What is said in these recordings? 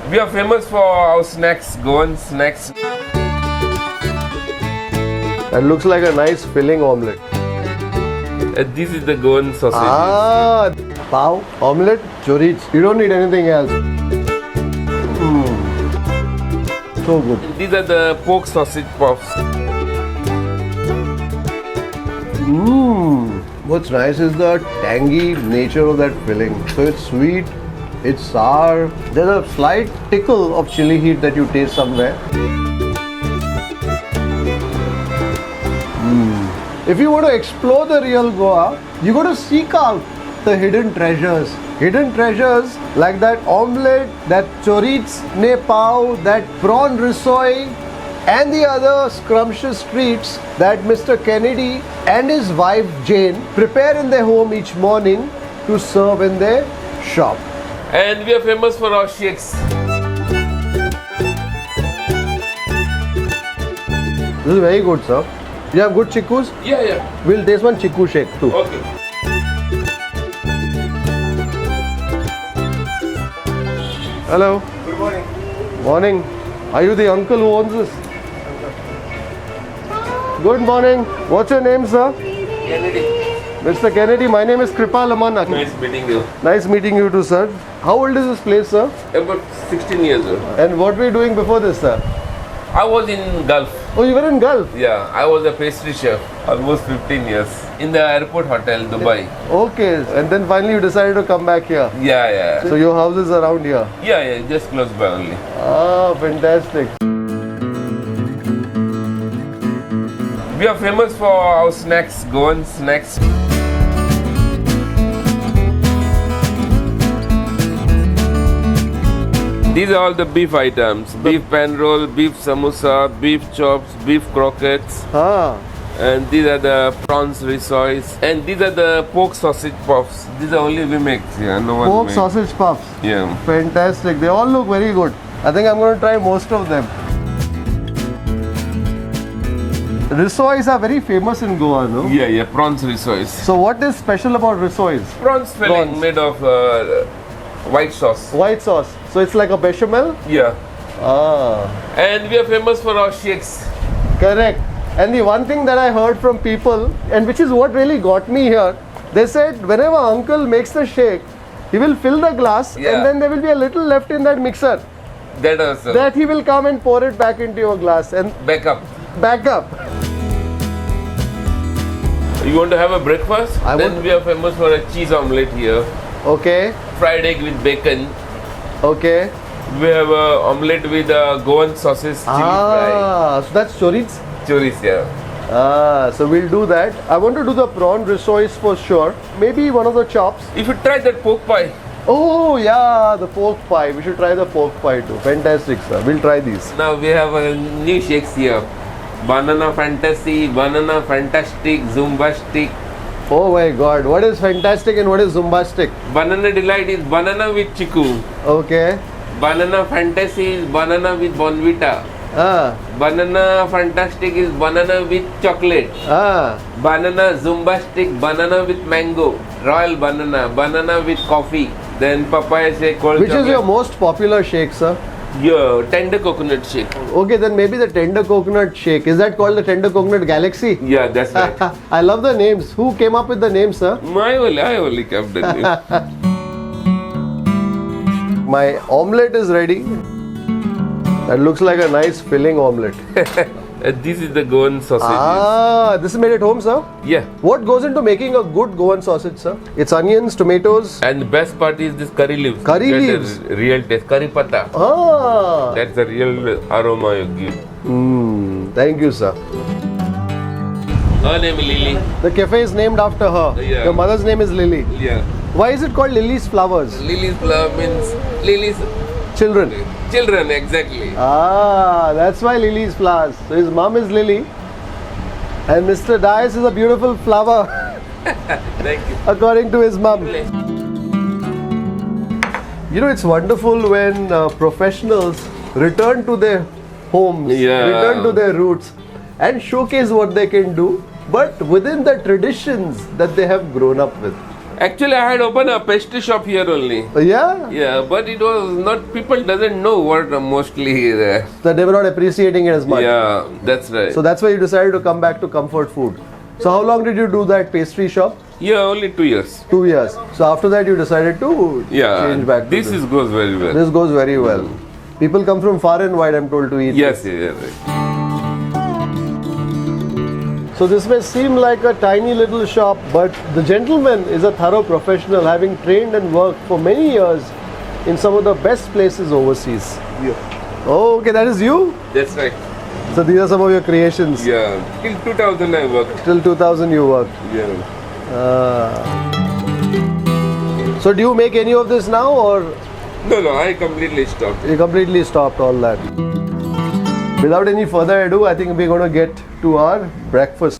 We are famous for our snacks, Goan snacks. That looks like a nice filling omelette. This is the Goan sausage. Ah, pav, omelette, chorizo. You don't need anything else. So good. These are the pork sausage puffs. What's nice is the tangy nature of that filling. So it's sweet, it's sour. There's a slight tickle of chili heat that you taste somewhere. If you want to explore the real Goa, you got to seek out the hidden treasures. Hidden treasures like that omelette, that chorizo ne pav, that prawn risoi, and the other scrumptious treats that Mr. Kennedy and his wife Jane prepare in their home each morning to serve in their shop. And we are famous for our shakes. This is very good, sir. You have good chikoos? Yeah. We'll taste one chikoo shake too. Okay. Hello. Good morning. Morning. Are you the uncle who owns this? Good morning. What's your name, sir? Kennedy. Mr. Kennedy, my name is Kripal, amanna. Nice meeting you. Nice meeting you too, sir. How old is this place, sir? About 16 years old. And what were you doing before this, sir? I was in Gulf. Oh, you were in Gulf? Yeah, I was a pastry chef. Almost 15 years. In the airport hotel, Dubai. Okay. And then finally you decided to come back here. Yeah. So your house is around here? Yeah, just close by only. Ah, fantastic. We are famous for our snacks, Goan snacks. These are all the beef items. Beef pan roll, beef samosa, beef chops, beef croquettes. Ah. And these are the prawns risois. And these are the pork sausage puffs. These are only we make here. No one Pork make. sausage puffs. Yeah. Fantastic. They all look very good. I think I'm going to try most of them. Risois are very famous in Goa, no? Yeah. Prawns risois. So what is special about risois? Prawns filling made of white sauce. White sauce. So it's like a bechamel? Yeah. Ah. And we are famous for our shakes. Correct. And the one thing that I heard from people, and which is what really got me here, they said whenever uncle makes the shake, he will fill the glass and then there will be a little left in that mixer. That also. That he will come and pour it back into your glass and Back up. back up. You want to have a breakfast? Then we are famous for a cheese omelette here. Okay. Fried egg with bacon. Okay. We have a omelette with Goan sausage chili fry. So that's chorizo? Chorizo, yeah. So we'll do that. I want to do the prawn rissois for sure. Maybe one of the chops. If you try that pork pie. Oh yeah, the pork pie. We should try the pork pie too. Fantastic, sir. We'll try these. Now we have a new shakes here. Banana fantasy, banana fantastic, zumbastic. Oh my god, what is fantastic and what is zumbastic? Banana delight is banana with chikoo. Okay. Banana fantasy is banana with bonvita. Ah. Banana fantastic is banana with chocolate. Ah. Banana zumbastic, banana with mango. Royal banana with coffee. Then papaya shake, cold Which chocolate. is your most popular shake, sir? Yeah, tender coconut shake. Okay, then maybe the tender coconut shake. Is that called the tender coconut galaxy? Yeah, that's right. I love the names. Who came up with the name, sir? I only kept the name. My omelette is ready. That looks like a nice filling omelette. This is the Goan sausage. Ah, this is made at home, sir? Yeah. What goes into making a good Goan sausage, sir? It's onions, tomatoes. And the best part is this curry leaves. Curry Get leaves? the real taste. Curry patta. Ah. That's the real aroma you give. Thank you, sir. Her name is Lily. The cafe is named after her. Yeah. Your mother's name is Lily. Yeah. Why is it called Lily's Flowers? Lily's flower means Lily's Children. children, exactly. Ah, that's why Lily's Flowers. So his mom is Lily. And Mr. Dias is a beautiful flower. Thank you. According to his mom. You know, it's wonderful when professionals return to their homes, return to their roots and showcase what they can do, but within the traditions that they have grown up with. Actually, I had opened a pastry shop here only. Yeah? Yeah, but it was not, people doesn't know what mostly there. So they were not appreciating it as much. Yeah, that's right. So that's why you decided to come back to comfort food. So how long did you do that pastry shop? Yeah, only 2 years. 2 years. So after that you decided to change back to this goes very well. This goes very well. People come from far and wide, I'm told, to eat Yes, this. yeah, right. So this may seem like a tiny little shop, but the gentleman is a thorough professional, having trained and worked for many years in some of the best places overseas. Yeah. Oh, okay, that is you? That's right. So these are some of your creations. Yeah, till 2000 I worked. Till 2000 you worked. Yeah. So do you make any of this now, or No, I completely stopped. you completely stopped all that? Without any further ado, I think we're going to get to our breakfast.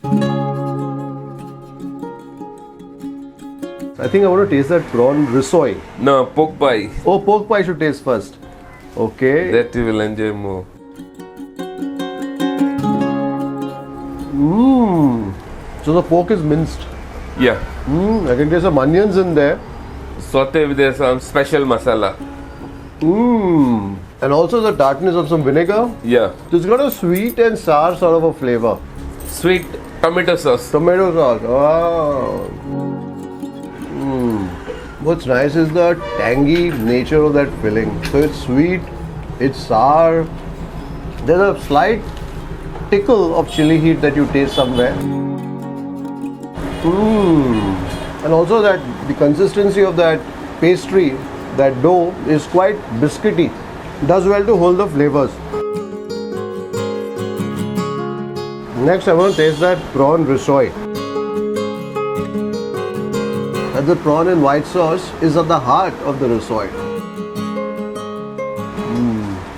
I think I want to taste that prawn risoi. No, pork pie. Oh, pork pie should taste first. Okay. That you will enjoy more. So the pork is minced. Yeah. I can taste some onions in there. Saute with some special masala. And also the tartness of some vinegar. Yeah. So it's got a sweet and sour sort of a flavor. Sweet tomato sauce. Tomato sauce. Wow. What's nice is the tangy nature of that filling. So it's sweet, it's sour. There's a slight tickle of chili heat that you taste somewhere. And also that the consistency of that pastry, that dough is quite biscuity. Does well to hold the flavors. Next I want to taste that prawn risoi. And the prawn in white sauce is at the heart of the risoi.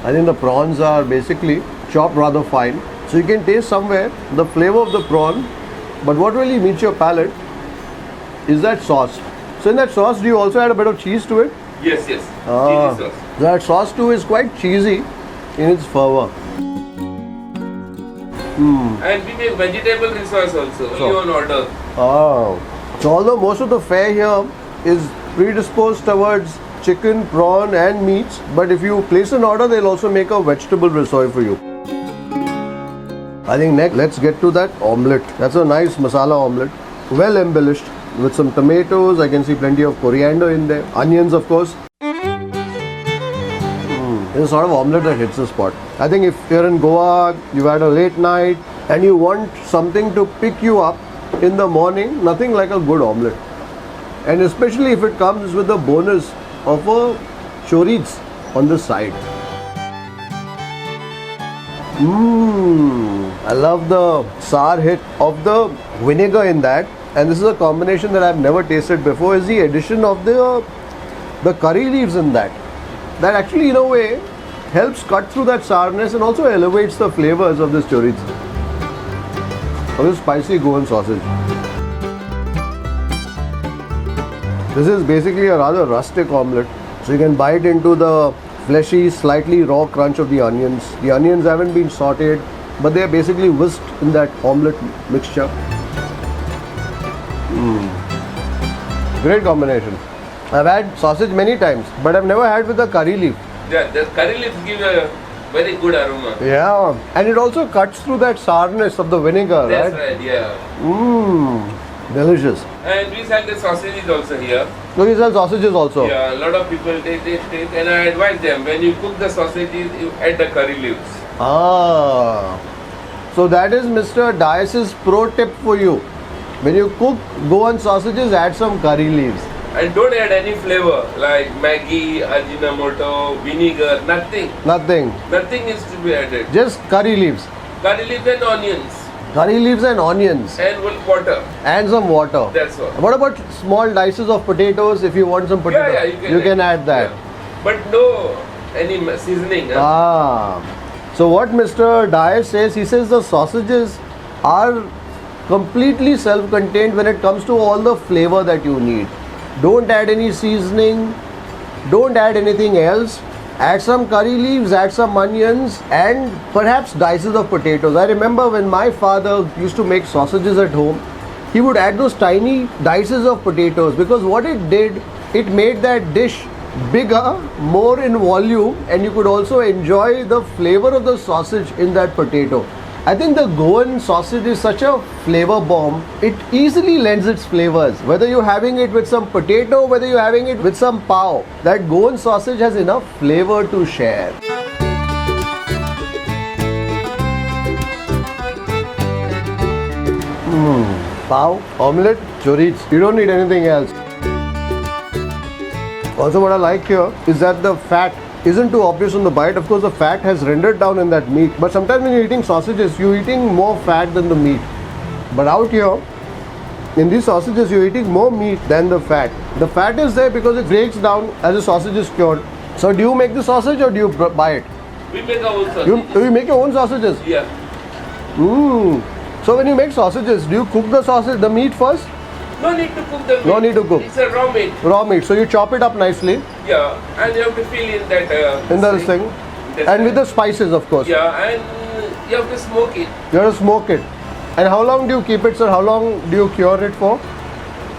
I think the prawns are basically chopped rather fine. So you can taste somewhere the flavor of the prawn, but what really meets your palate is that sauce. So in that sauce, do you also add a bit of cheese to it? Yes. Cheesy sauce. That sauce too is quite cheesy in its fervor. And we make vegetable risoi also, only on order. So although most of the fare here is predisposed towards chicken, prawn and meats, but if you place an order, they'll also make a vegetable risoi for you. I think next, let's get to that omelette. That's a nice masala omelette, well embellished with some tomatoes. I can see plenty of coriander in there, onions of course. It's a sort of omelette that hits the spot. I think if you're in Goa, you've had a late night and you want something to pick you up in the morning, nothing like a good omelette. And especially if it comes with the bonus of a chorizo on the side. I love the sour hit of the vinegar in that, and this is a combination that I've never tasted before, is the addition of the curry leaves in that. That actually in a way helps cut through that sourness and also elevates the flavors of this chorizo. Or this spicy Goan sausage. This is basically a rather rustic omelette. So you can bite into the fleshy, slightly raw crunch of the onions. The onions haven't been sauteed, but they are basically whisked in that omelette mixture. Great combination. I've had sausage many times, but I've never had with the curry leaf. Yeah, the curry leaves give a very good aroma. Yeah, and it also cuts through that sourness of the vinegar, That's right? right, yeah. Delicious. And we sell the sausages also here. So you sell sausages also? Yeah, a lot of people take, and I advise them, when you cook the sausages, you add the curry leaves. So that is Mr. Dice's pro tip for you. When you cook Goan sausages, add some curry leaves. And don't add any flavor like Maggi, Ajinomoto, vinegar, nothing. Nothing is to be added. Just curry leaves. Curry leaves and onions. Curry leaves and onions. And water. And some water. That's all. What about small dices of potatoes if you want some potatoes? Yeah, you can add that. Yeah. But no any seasoning. So what Mr. Dice says, he says the sausages are completely self-contained when it comes to all the flavor that you need. Don't add any seasoning, don't add anything else. Add some curry leaves, add some onions and perhaps dices of potatoes. I remember when my father used to make sausages at home, he would add those tiny dices of potatoes, because what it did, it made that dish bigger, more in volume, and you could also enjoy the flavor of the sausage in that potato. I think the Goan sausage is such a flavor bomb. It easily lends its flavors. Whether you're having it with some potato, whether you're having it with some pav, that Goan sausage has enough flavor to share. Pav, omelette, chorizo. You don't need anything else. Also, what I like here is that the fat isn't too obvious on the bite. Of course, the fat has rendered down in that meat. But sometimes when you're eating sausages, you're eating more fat than the meat. But out here, in these sausages, you're eating more meat than the fat. The fat is there because it breaks down as the sausage is cured. So, do you make the sausage or do you buy it? We make our own sausages. You make your own sausages? Yeah. So, when you make sausages, do you cook the sausage, the meat first? No need to cook the meat. No need to cook. It's a raw meat. Raw meat. So, you chop it up nicely. Yeah, and you have to fill in that. In the thing. And with the spices, of course. Yeah, and you have to smoke it. You have to smoke it. And how long do you keep it, sir? How long do you cure it for?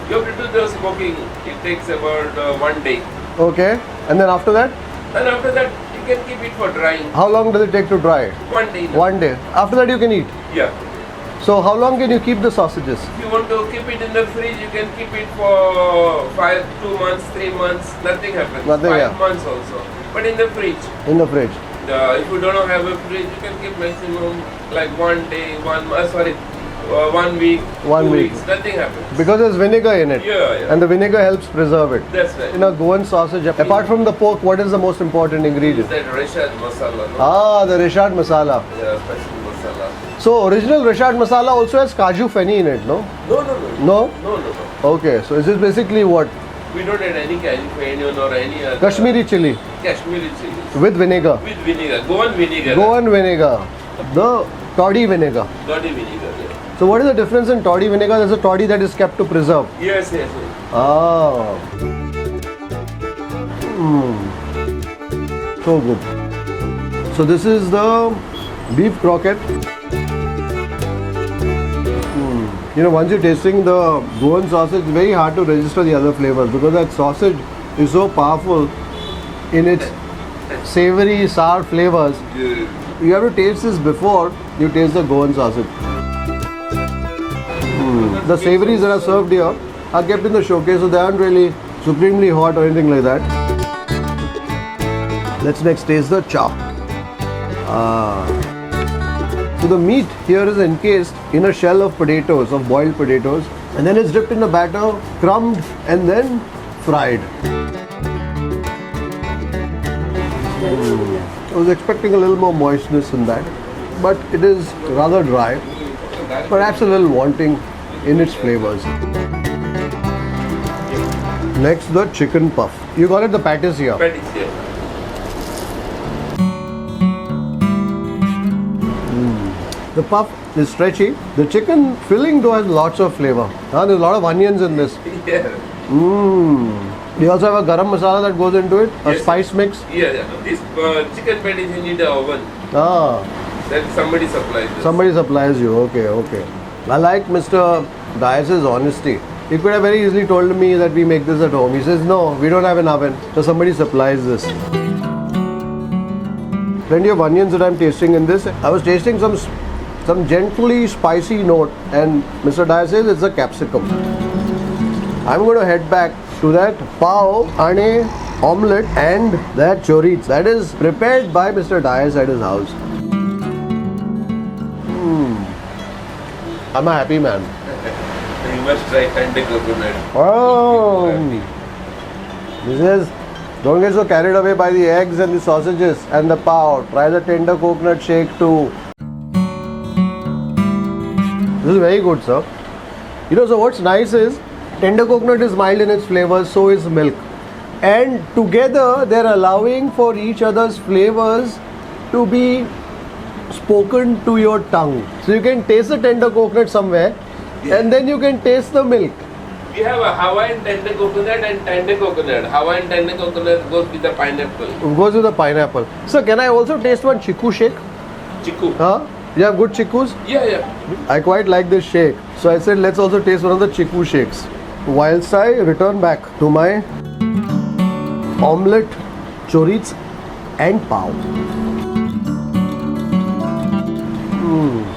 You have to do the smoking. It takes about 1 day. Okay. And then after that? And after that, you can keep it for drying. How long does it take to dry it? 1 day. 1 day. After that, you can eat. Yeah. So, how long can you keep the sausages? If you want to keep it in the fridge, you can keep it for 2 months, 3 months. Nothing happens. Nothing, 5 yeah. months also. But in the fridge. In the fridge. If you don't have a fridge, you can keep maximum like 1 day, 1 week, 1 2 week. weeks. Nothing happens. Because there's vinegar in it. Yeah. And the vinegar helps preserve it. That's right. In a Goan sausage, apart from the pork, what is the most important ingredient? That Rashad masala. No? Ah, the Rishad masala. Yeah, special masala. So, original Rishad masala also has Kaju feni in it, no? No. No? Okay, so is this basically what? We don't add any Californian or any other. Kashmiri chili Kashmiri chili. with vinegar. With vinegar. Goan vinegar. Goan vinegar. The toddy vinegar. Toddy vinegar, yeah. So what is the difference in toddy vinegar? There's a toddy that is kept to preserve. Yes. Ah. So good. So this is the beef croquette. You know, once you're tasting the Goan sausage, it's very hard to register the other flavors because that sausage is so powerful in its savory, sour flavors. You have to taste this before you taste the Goan sausage. The savories that are served here are kept in the showcase, so they aren't really supremely hot or anything like that. Let's next taste the chop. So the meat here is encased in a shell of potatoes, of boiled potatoes, and then it's dipped in the batter, crumbed, and then fried. I was expecting a little more moistness in that, but it is rather dry, perhaps a little wanting in its flavors. Next, the chicken puff. You call it the pattice here. Pattice, yeah. The puff is stretchy. The chicken filling though has lots of flavor. There's a lot of onions in this. Yeah. You also have a garam masala that goes into it, a Yes. spice mix. Yeah. This chicken patties you need an oven. Then somebody supplies this. Somebody supplies you. Okay. I like Mr. Dias's honesty. He could have very easily told me that we make this at home. He says, no, we don't have an oven. So somebody supplies this. Plenty of onions that I'm tasting in this. I was tasting some gently spicy note, and Mr. Dias says it's a capsicum. I'm going to head back to that pav, ane, omelette and that chorizo that is prepared by Mr. Dias at his house. I'm a happy man. You must try tender coconut. Oh, this is, don't get so carried away by the eggs and the sausages and the pav. Try the tender coconut shake too. This is very good, sir. You know, so what's nice is tender coconut is mild in its flavors, so is milk. And together they're allowing for each other's flavors to be spoken to your tongue. So you can taste the tender coconut somewhere, and then you can taste the milk. We have a Hawaiian tender coconut and tender coconut. Hawaiian tender coconut goes with the pineapple. It goes with the pineapple. So can I also taste one chikoo shake? Chikoo. Huh? You have good chikoos? Yeah. I quite like this shake. So I said, let's also taste one of the chikoo shakes. Whilst I return back to my omelette, chorizo and pav.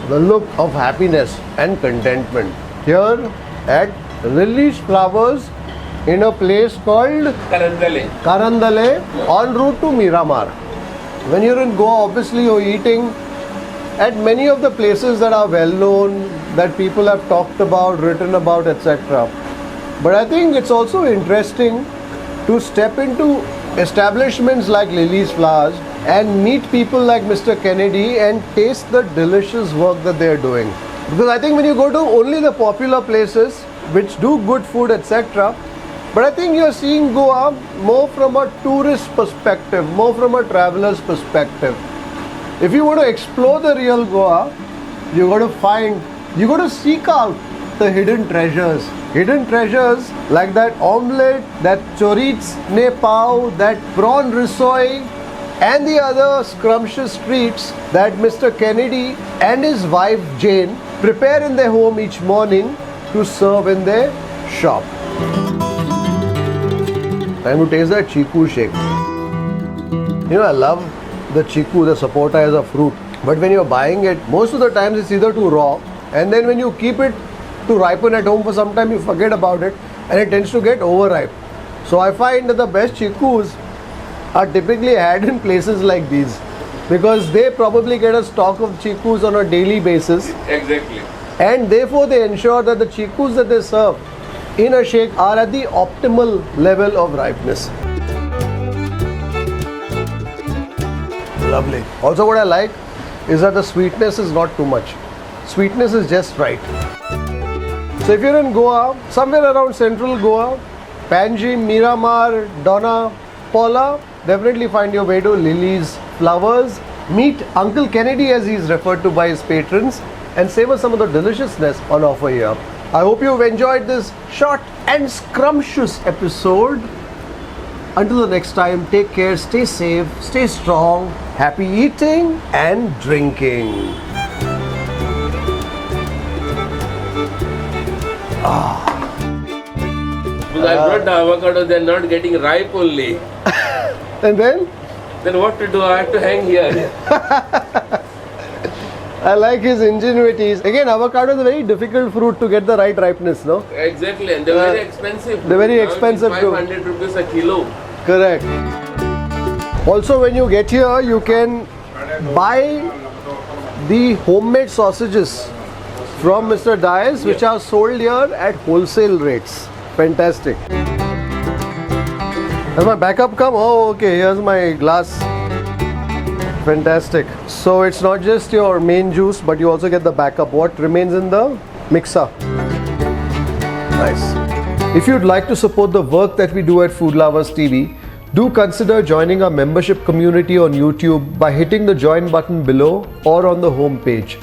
The look of happiness and contentment here at Lily's Flavours in a place called Caranzalem en route to Miramar. When you're in Goa, obviously you're eating at many of the places that are well known, that people have talked about, written about, etc. But I think it's also interesting to step into establishments like Lily's Flowers and meet people like Mr. Kennedy and taste the delicious work that they're doing. Because I think when you go to only the popular places which do good food, etc., but I think you're seeing Goa more from a tourist perspective, more from a traveler's perspective. If you want to explore the real Goa, you got to seek out the hidden treasures. Hidden treasures like that omelette, that chorizo ne pav, that prawn risoi, and the other scrumptious treats that Mr. Kennedy and his wife Jane prepare in their home each morning to serve in their shop. Time to taste that chikoo shake. You know, I love the chikoo, the sapota as a fruit. But when you're buying it, most of the times it's either too raw, and then when you keep it to ripen at home for some time, you forget about it and it tends to get overripe. So I find that the best chikoos are typically had in places like these because they probably get a stock of chikoos on a daily basis. Exactly. And therefore they ensure that the chikoos that they serve in a shake are at the optimal level of ripeness. Lovely. Also what I like is that the sweetness is not too much. Sweetness is just right. So if you're in Goa, somewhere around central Goa, Panji, Miramar, Donna, Paula, definitely find your way to Lily's Flowers. Meet Uncle Kennedy as he's referred to by his patrons and savor some of the deliciousness on offer here. I hope you've enjoyed this short and scrumptious episode. Until the next time, take care, stay safe, stay strong, happy eating and drinking. Because I brought the avocado, they're not getting ripe only. And then? Then what to do? I have to hang here. I like his ingenuity. Again, avocado is a very difficult fruit to get the right ripeness, no? Exactly, and they're very expensive. They're very expensive too. 500 rupees a kilo. Correct. Also, when you get here, you can buy the homemade sausages from Mr. Dias, which are sold here at wholesale rates. Fantastic. Has my backup come? Oh, okay. Here's my glass. Fantastic. So it's not just your main juice, but you also get the backup. What remains in the mixer? Nice. If you'd like to support the work that we do at Food Lovers TV, do consider joining our membership community on YouTube by hitting the join button below or on the home page.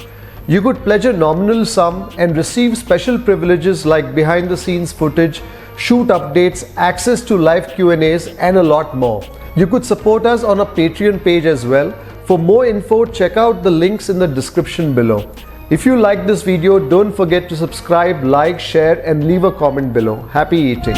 You could pledge a nominal sum and receive special privileges like behind the scenes footage, shoot updates, access to live Q&As and a lot more. You could support us on our Patreon page as well. For more info, check out the links in the description below. If you like this video, don't forget to subscribe, like, share and leave a comment below. Happy eating!